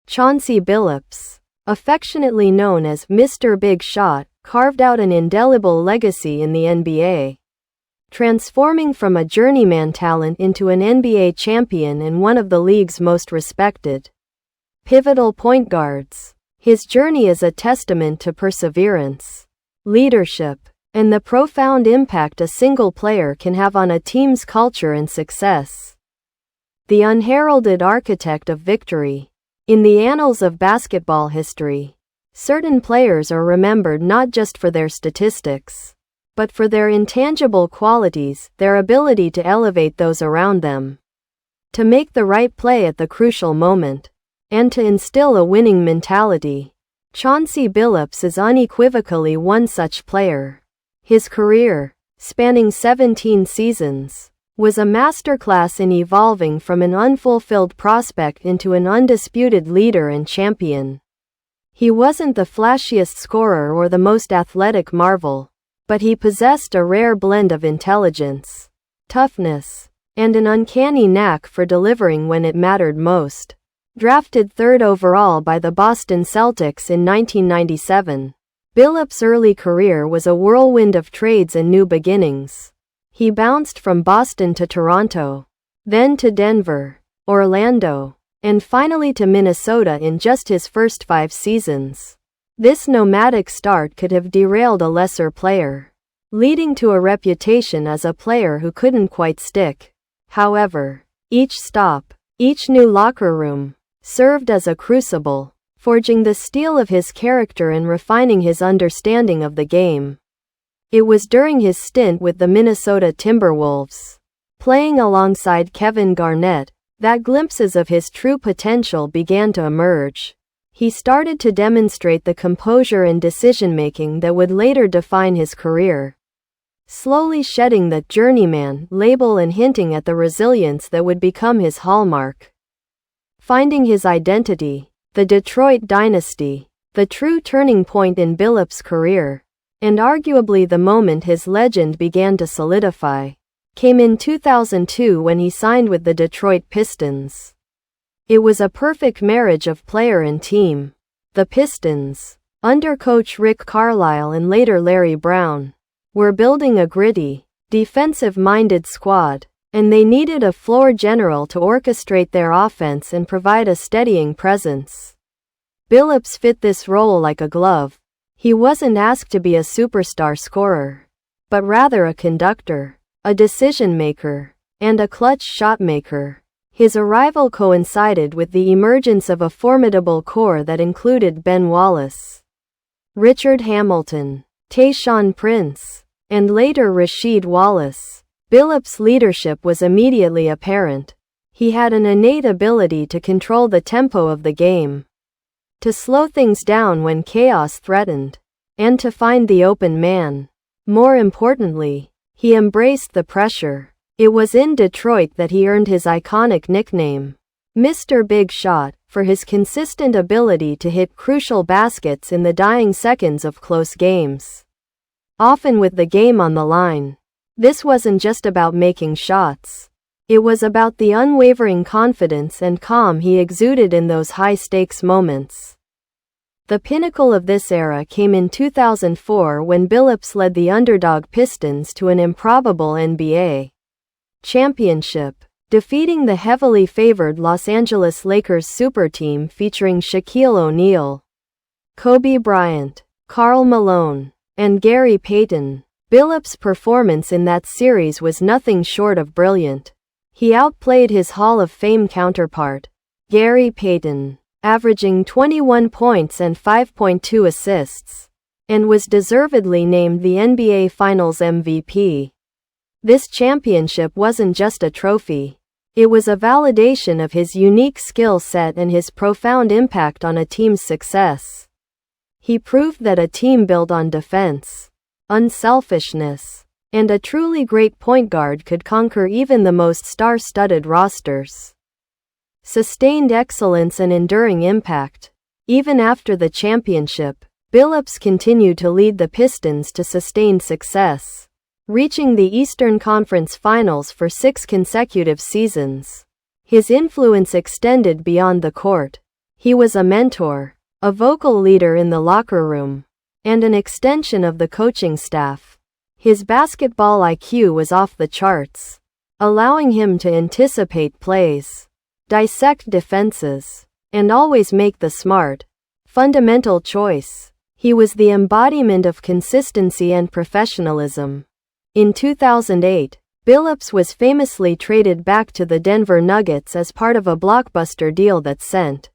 Chauncey Billups, affectionately known as Mr. Big Shot, carved out an indelible legacy in the NBA, transforming from a journeyman talent into an NBA champion and one of the league's most respected, pivotal point guards. His journey is a testament to perseverance, leadership, and the profound impact a single player can have on a team's culture and success. The unheralded architect of victory. In the annals of basketball history, certain players are remembered not just for their statistics, but for their intangible qualities, their ability to elevate those around them, to make the right play at the crucial moment, and to instill a winning mentality. Chauncey Billups is unequivocally one such player. His career, spanning 17 seasons, was a masterclass in evolving from an unfulfilled prospect into an undisputed leader and champion. He wasn't the flashiest scorer or the most athletic marvel, but he possessed a rare blend of intelligence, toughness, and an uncanny knack for delivering when it mattered most. Drafted third overall by the Boston Celtics in 1997, Billups' early career was a whirlwind of trades and new beginnings. He bounced from Boston to Toronto, then to Denver, Orlando, and finally to Minnesota in just his first 5 seasons. This nomadic start could have derailed a lesser player, leading to a reputation as a player who couldn't quite stick. However, each stop, each new locker room, served as a crucible, forging the steel of his character and refining his understanding of the game. It was during his stint with the Minnesota Timberwolves, playing alongside Kevin Garnett, that glimpses of his true potential began to emerge. He started to demonstrate the composure and decision-making that would later define his career, slowly shedding the journeyman label and hinting at the resilience that would become his hallmark. Finding his identity, the Detroit dynasty, the true turning point in Billups' career, and arguably the moment his legend began to solidify, came in 2002 when he signed with the Detroit Pistons. It was a perfect marriage of player and team. The Pistons, under coach Rick Carlisle and later Larry Brown, were building a gritty, defensive-minded squad, and they needed a floor general to orchestrate their offense and provide a steadying presence. Billups fit this role like a glove. He wasn't asked to be a superstar scorer, but rather a conductor, a decision-maker, and a clutch shot-maker. His arrival coincided with the emergence of a formidable core that included Ben Wallace, Richard Hamilton, Tayshaun Prince, and later Rasheed Wallace. Billups' leadership was immediately apparent. He had an innate ability to control the tempo of the game, to slow things down when chaos threatened, and to find the open man. More importantly, he embraced the pressure. It was in Detroit that he earned his iconic nickname, Mr. Big Shot, for his consistent ability to hit crucial baskets in the dying seconds of close games, often with the game on the line. This wasn't just about making shots. It was about the unwavering confidence and calm he exuded in those high-stakes moments. The pinnacle of this era came in 2004 when Billups led the underdog Pistons to an improbable NBA championship, defeating the heavily favored Los Angeles Lakers super team featuring Shaquille O'Neal, Kobe Bryant, Karl Malone, and Gary Payton. Billups' performance in that series was nothing short of brilliant. He outplayed his Hall of Fame counterpart, Gary Payton, averaging 21 points and 5.2 assists, and was deservedly named the NBA Finals MVP. This championship wasn't just a trophy. It was a validation of his unique skill set and his profound impact on a team's success. He proved that a team built on defense, unselfishness, and a truly great point guard could conquer even the most star-studded rosters. Sustained excellence and enduring impact. Even after the championship, Billups continued to lead the Pistons to sustained success, reaching the Eastern Conference Finals for 6 consecutive seasons. His influence extended beyond the court. He was a mentor, a vocal leader in the locker room, and an extension of the coaching staff. His basketball IQ was off the charts, allowing him to anticipate plays, dissect defenses, and always make the smart, fundamental choice. He was the embodiment of consistency and professionalism. In 2008, Billups was famously traded back to the Denver Nuggets as part of a blockbuster deal that sent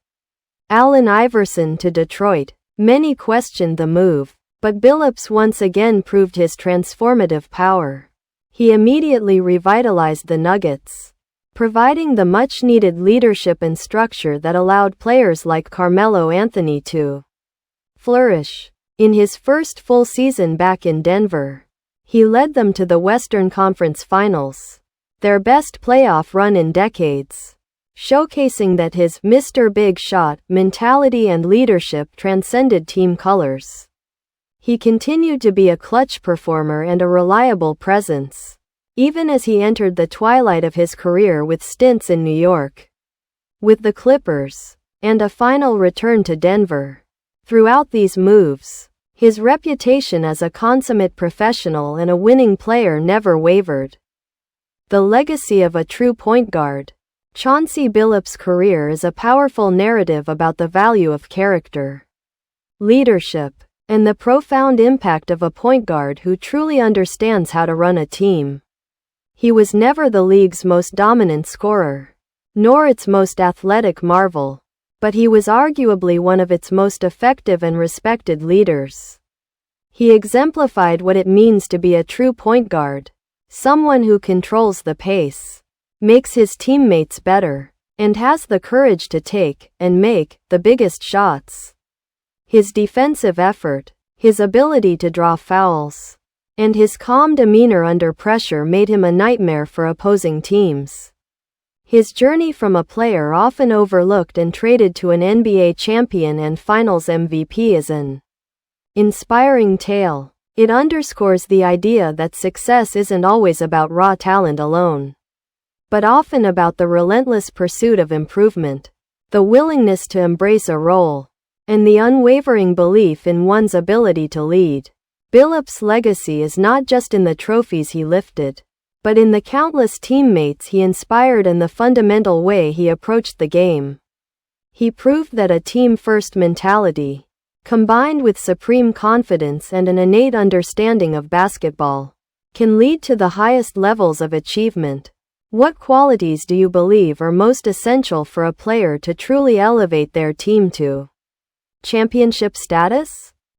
Allen Iverson to Detroit. Many questioned the move, but Billups once again proved his transformative power. He immediately revitalized the Nuggets, providing the much-needed leadership and structure that allowed players like Carmelo Anthony to flourish. In his first full season back in Denver, he led them to the Western Conference Finals, their best playoff run in decades, showcasing that his Mr. Big Shot mentality and leadership transcended team colors. He continued to be a clutch performer and a reliable presence, even as he entered the twilight of his career with stints in New York, with the Clippers, and a final return to Denver. Throughout these moves, his reputation as a consummate professional and a winning player never wavered. The legacy of a true point guard. Chauncey Billups' career is a powerful narrative about the value of character, leadership, and the profound impact of a point guard who truly understands how to run a team. He was never the league's most dominant scorer, nor its most athletic marvel, but he was arguably one of its most effective and respected leaders. He exemplified what it means to be a true point guard, someone who controls the pace, makes his teammates better, and has the courage to take and make the biggest shots. His defensive effort, his ability to draw fouls, and his calm demeanor under pressure made him a nightmare for opposing teams. His journey from a player often overlooked and traded to an NBA champion and Finals MVP is an inspiring tale. It underscores the idea that success isn't always about raw talent alone, but often about the relentless pursuit of improvement, the willingness to embrace a role, and the unwavering belief in one's ability to lead. Billups' legacy is not just in the trophies he lifted, but in the countless teammates he inspired and the fundamental way he approached the game. He proved that a team-first mentality, combined with supreme confidence and an innate understanding of basketball, can lead to the highest levels of achievement. What qualities do you believe are most essential for a player to truly elevate their team to championship status?